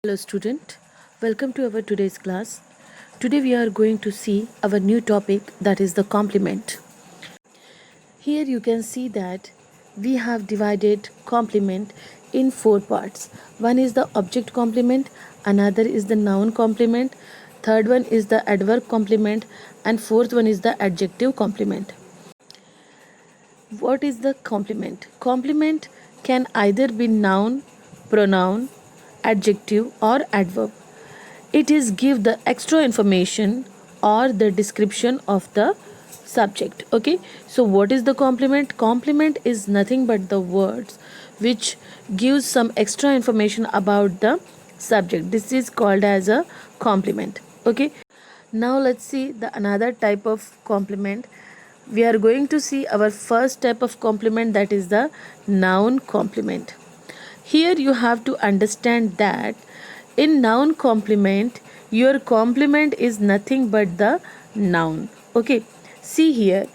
Hello student, welcome to our today's class. Today we are going to see our new topic, that is the complement. Here you can see that we have divided complement in four parts. One is the object complement, another is the noun complement, third one is the adverb complement, and fourth one is the adjective complement. What is the complement? Complement can either be noun, pronoun, adjective or adverb. It is give the extra information or the description of the subject. Okay, so what is the complement? Complement is nothing but the words which gives some extra information about the subject. This is called as a complement. Okay, now let's see the another type of complement. We are going to see our first type of complement, that is the noun complement. Here you have to understand that in noun complement, your complement is nothing but the noun. Okay, see here,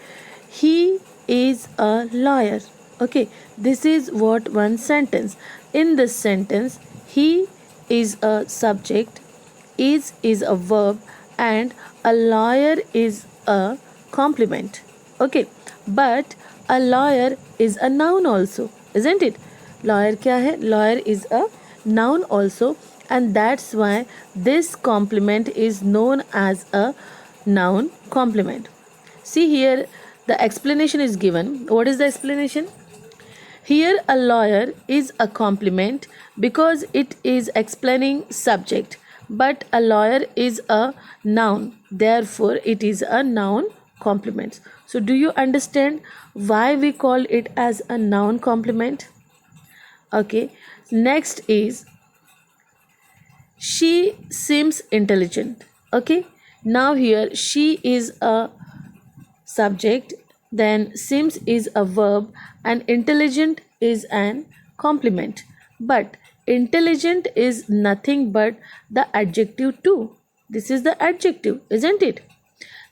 he is a lawyer. Okay, this is what one sentence. In this sentence, he is a subject, is a verb, and a lawyer is a complement. Okay, but a lawyer is a noun also, isn't it? Lawyer क्या है? Lawyer is a noun also, and that's why this complement is known as a noun complement. See here, the explanation is given. What is the explanation? Here a lawyer is a complement because it is explaining subject, but a lawyer is a noun, therefore it is a noun complement. So do you understand why we call it as a noun complement? Okay, next is she seems intelligent. Okay, now here she is a subject, then seems is a verb, and intelligent is an complement. But intelligent is nothing but the adjective too. This is the adjective, isn't it?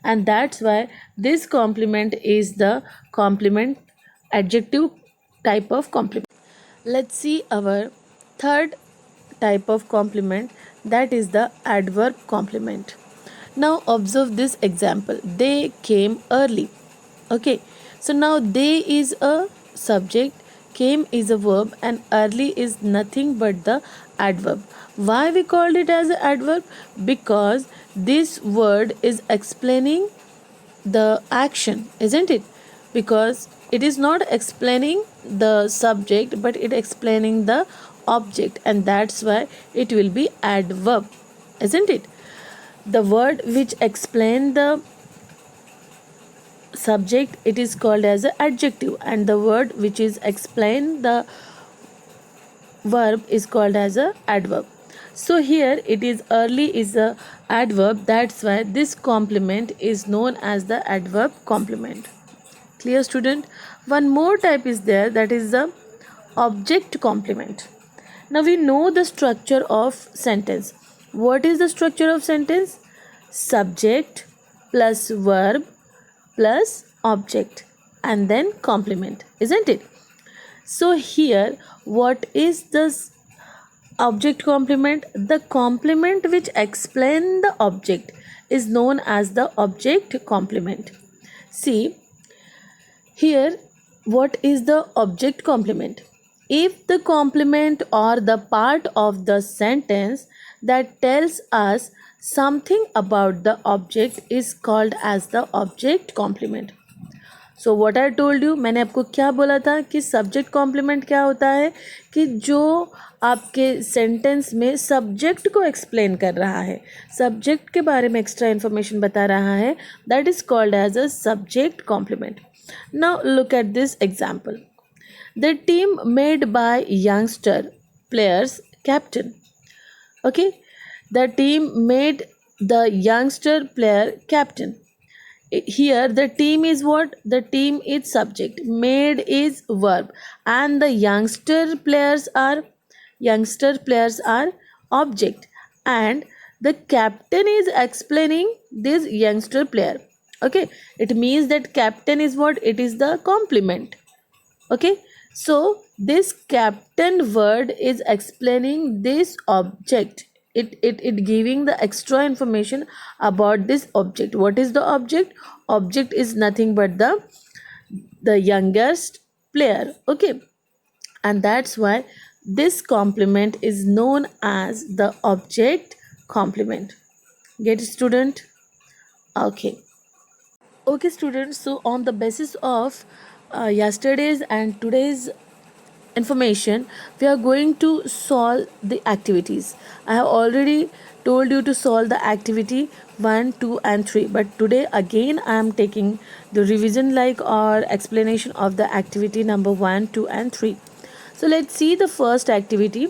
And that's why this complement is the complement adjective type of complement. Let's see our third type of complement, that is the adverb complement. Now observe this example. They came early. Okay, so now they is a subject, came is a verb, and early is nothing but the adverb. Why we called it as an adverb? Because this word is explaining the action, isn't it? Because it is not explaining the subject but it explaining the object, and that's why it will be adverb, isn't it? The word which explain the subject, it is called as an adjective, and the word which is explain the verb is called as a adverb. So here it is early is a adverb, that's why this complement is known as the adverb complement. Clear student? One more type is there, that is the object complement. Now we know the structure of sentence. What is the structure of sentence? Subject plus verb plus object and then complement, isn't it? So here what is this object complement? The complement which explain the object is known as the object complement. See here, what is the object complement? If the complement or the part of the sentence that tells us something about the object is called as the object complement. So what I told you, मैंने आपको क्या बोला था कि subject complement क्या होता है कि जो आपके सेंटेंस में सब्जेक्ट को एक्सप्लेन कर रहा है, सब्जेक्ट के बारे में एक्स्ट्रा इन्फॉर्मेशन बता रहा है, that is called as a subject complement. Now look at this example. The team made by youngster players captain. Okay, the team made the youngster player captain. Here the team is what? The team is subject, made is verb, and the youngster players are object, and the captain is explaining this youngster player. Okay, it means that captain is what? It is the complement. Okay, so This captain word is explaining this object. It giving the extra information about this object. What is the object? Object is nothing but the youngest player. Okay, and that's why this complement is known as the object complement. Get it, student? Okay. Okay, students. So on the basis of yesterday's and today's information, we are going to solve the activities. I have already told you to solve the activity 1, 2 and 3, but today again I am taking the revision like or explanation of the activity number 1, 2 and 3. So let's see the first activity.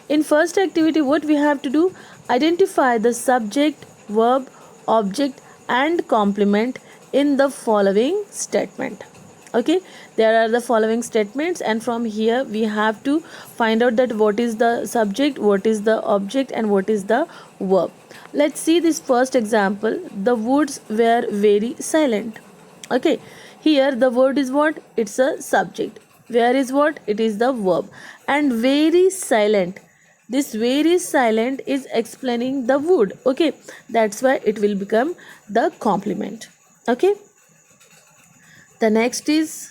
In first activity, what we have to do: identify the subject, verb, object and complement in the following statement. Okay, there are the following statements, and from here we have to find out that what is the subject, what is the object and what is the verb. Let's see this first example. The woods were very silent. Okay, here the word is what? It's a subject. Where is what? It is the verb. And very silent, this very silent is explaining the wood. Okay, that's why it will become the complement. Okay, the next is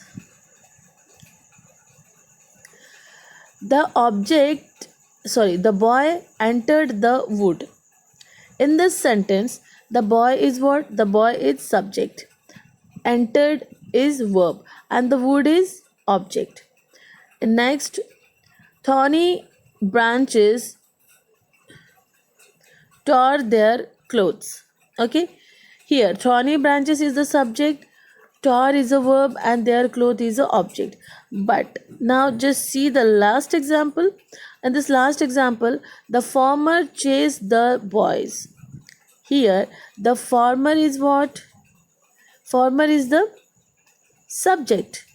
the object, sorry, the boy entered the wood. In this sentence, the boy is what? The boy is subject, entered is verb and the wood is object. Next, thorny branches tore their clothes. Okay, here thorny branches is the subject, tore is a verb and their cloth is a object. But now just see the last example. In this last example, the farmer chased the boys. Here the farmer is what? Farmer is the subject,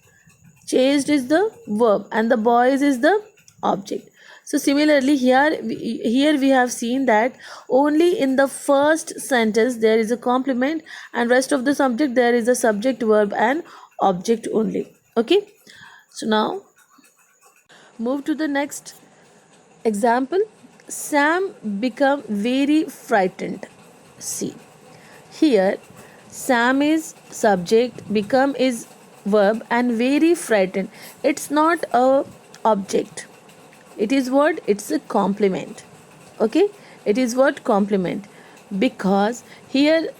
chased is the verb and the boys is the object. So similarly here we have seen that only in the first sentence there is a complement, and rest of the subject there is a subject, verb and object only. Okay, so now move to the next example. Sam become very frightened. See, here Sam is subject, become is verb and very frightened, it's not a object. It is what? It's a complement. Okay, it is what? Complement. Because here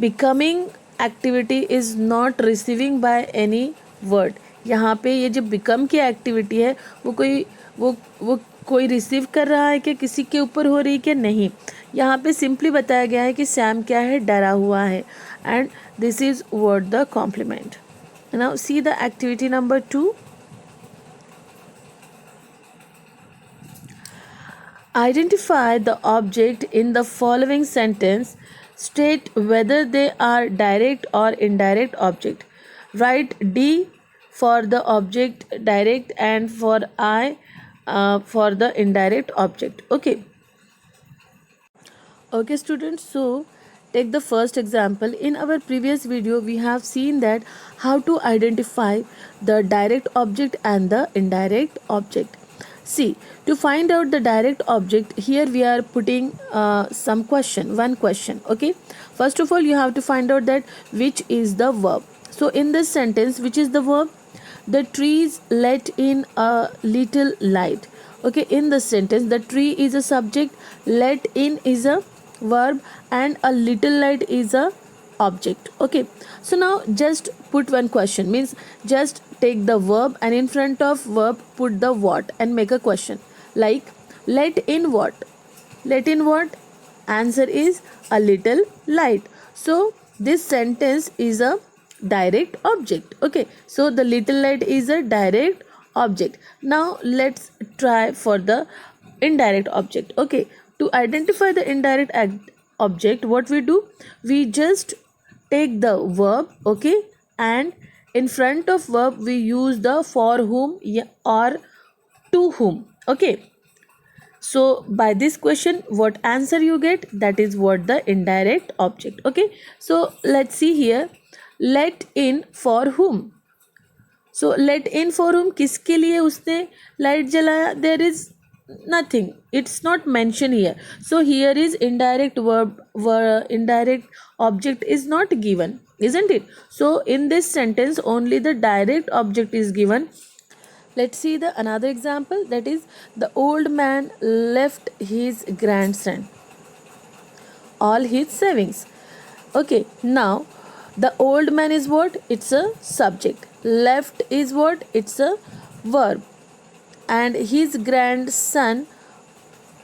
becoming activity is not receiving by any word. यहाँ पे ये जो become की activity है वो कोई receive कर रहा है कि किसी के ऊपर हो रही है कि नहीं. यहाँ पे सिंपली बताया गया है कि सैम क्या है? डरा हुआ है. And this is word the complement. Now see the activity number 2. Identify the object in the following sentence. State whether they are direct or indirect object. Write D for the object direct and for I for the indirect object. Okay. Okay, students. So take the first example. In our previous video, we have seen that how to identify the direct object and the indirect object. See, to find out the direct object, here we are putting one question. Okay, first of all you have to find out that which is the verb. So in this sentence, which is the verb? The trees let in a little light. Okay, in the sentence the tree is a subject, let in is a verb and a little light is a object. Okay, so now just put one question, means just take the verb and in front of verb put the what and make a question like let in what? Let in what? Answer is a little light. So this sentence is a direct object. Okay, so the little light is a direct object. Now let's try for the indirect object. Okay, to identify the indirect object, what we do? We just take the verb, okay, and in front of verb we use the for whom or to whom. Okay, so by this question what answer you get, that is what the indirect object. Okay, so let's see here, let in for whom. So let in for whom, किसके लिए उसने light जलाया, there is nothing, it's not mentioned here. So here is indirect indirect object is not given, isn't it? So in this sentence only the direct object is given. Let's see the another example, that is the old man left his grandson all his savings. Okay, now the old man is what? It's a subject. Left is what? It's a verb. And his grandson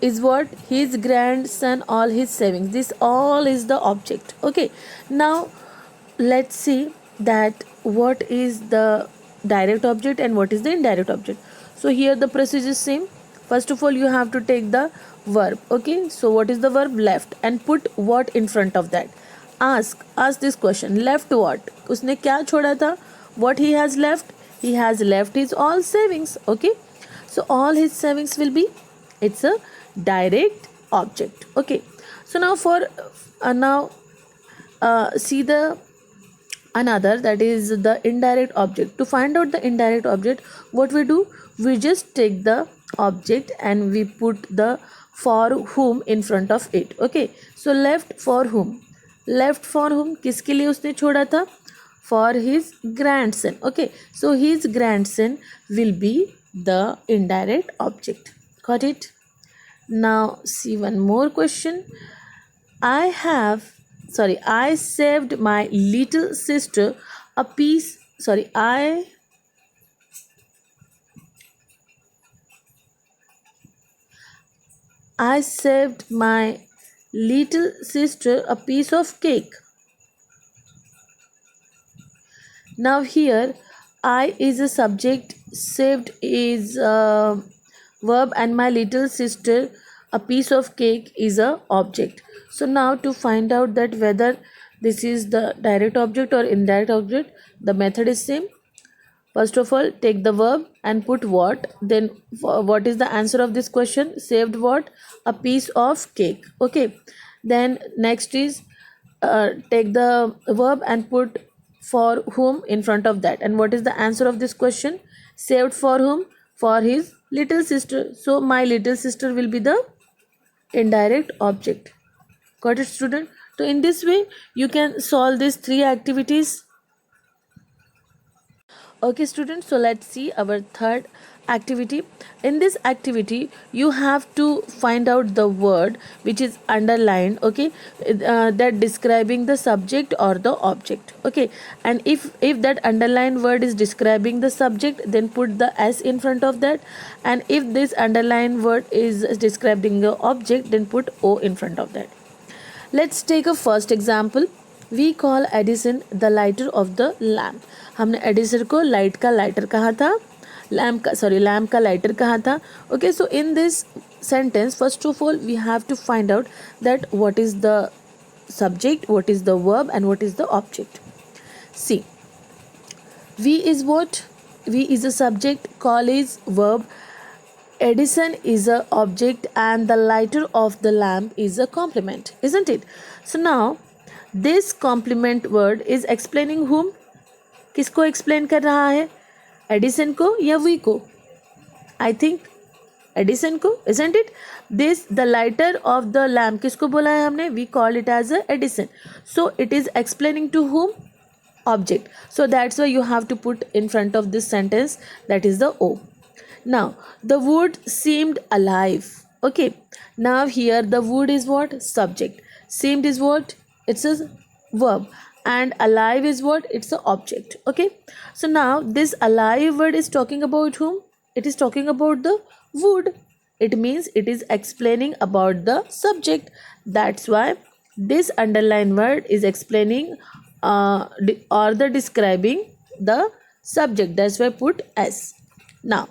is what? His grandson all his savings. This all is the object. Okay, now let's see that what is the direct object and what is the indirect object. So here the procedure is same. First of all you have to take the verb. Okay, so what is the verb? Left, and put what in front of that. Ask this question, left what? उसने क्या छोड़ा था? What he has left? He has left his all savings. Okay, so all his savings will be, it's a direct object. Okay, so now for see the another, that is the indirect object. To find out the indirect object, what we do, we just take the object and we put the for whom in front of it. Okay, so left for whom, left for whom, किसके लिए उसने छोड़ा था? For his grandson. Okay, so his grandson will be the indirect object. Got it? Now see one more question. I saved my little sister a piece. I saved my little sister a piece of cake. Now here I is a subject, saved is a verb, and my little sister a piece of cake is a object. So now to find out that whether this is the direct object or indirect object, the method is same. First of all, take the verb and put what. Then what is the answer of this question? Saved what? A piece of cake. Okay. Then next is take the verb and put for whom in front of that. And what is the answer of this question? Saved for whom? For his little sister. So my little sister will be the indirect object. Got it, student? So in this way you can solve these three activities. Okay students, so let's see our third activity. In this activity you have to find out the word which is underlined, okay, that describing the subject or the object. Okay, and if that underlined word is describing the subject, then put the s in front of that, and if this underlined word is describing the object, then put o in front of that. Let's take a first example. We call Edison the lighter of the lamp. हमने Edison को light का lighter कहा था, lamp का lighter कहा था. Okay, so in this sentence, first of all we have to find out that what is the subject, what is the verb, and what is the object. See, we is what? We is a subject, call is verb, Edison is a object, and the lighter of the lamp is a complement, isn't it? So now this complement word is explaining whom? किसको explain कर रहा है? Edison को या we को? I think Edison को, isn't it? This the lighter of the lamp, किसको बोला है हमने? We call it as a Edison. So it is explaining to whom? Object. So that's why you have to put in front of this sentence, that is the O. Now the wood seemed alive. Okay, now here the wood is what? Subject. Seemed is what? It's a verb, and alive is what? It's an object. Okay, so now this alive word is talking about whom? It is talking about the wood. It means it is explaining about the subject. That's why this underlined word is explaining or the describing the subject. That's why I put s. Now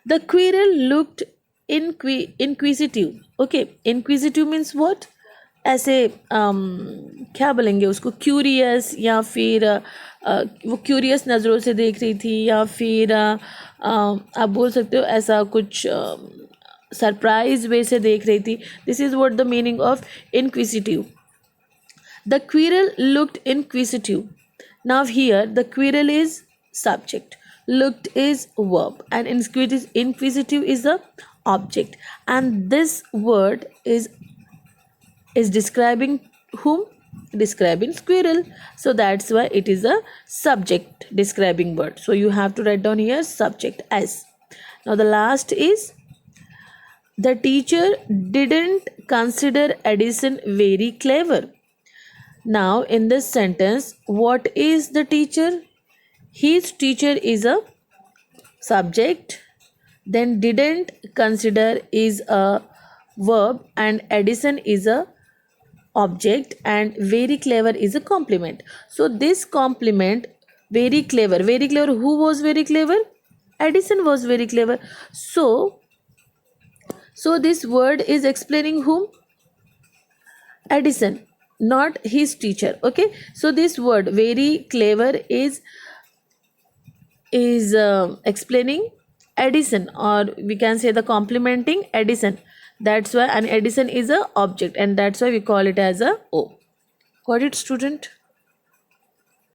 the squirrel looked inquisitive. Okay, inquisitive means what? ऐसे क्या बोलेंगे उसको, curious, या फिर वो curious नज़रों से देख रही थी, या फिर आप बोल सकते हो ऐसा कुछ सरप्राइज वे से देख रही थी. This is what the meaning of inquisitive. The squirrel looked inquisitive. Now here the squirrel is subject, looked is verb, and inquisitive is a object. And this word is describing whom? Describing squirrel. So that's why it is a subject describing word. So you have to write down here subject as. Now the last is, the teacher didn't consider Edison very clever. Now in this sentence, what is the teacher? His teacher is a subject, then didn't consider is a verb, and Edison is a object, and very clever is a complement. So this complement, very clever, who was very clever? Edison was very clever. So this word is explaining whom? Edison, not his teacher. Okay, so this word very clever is explaining Edison, or we can say the complementing Edison. That's why, and Edison is a object, and that's why we call it as a O. Got it, student?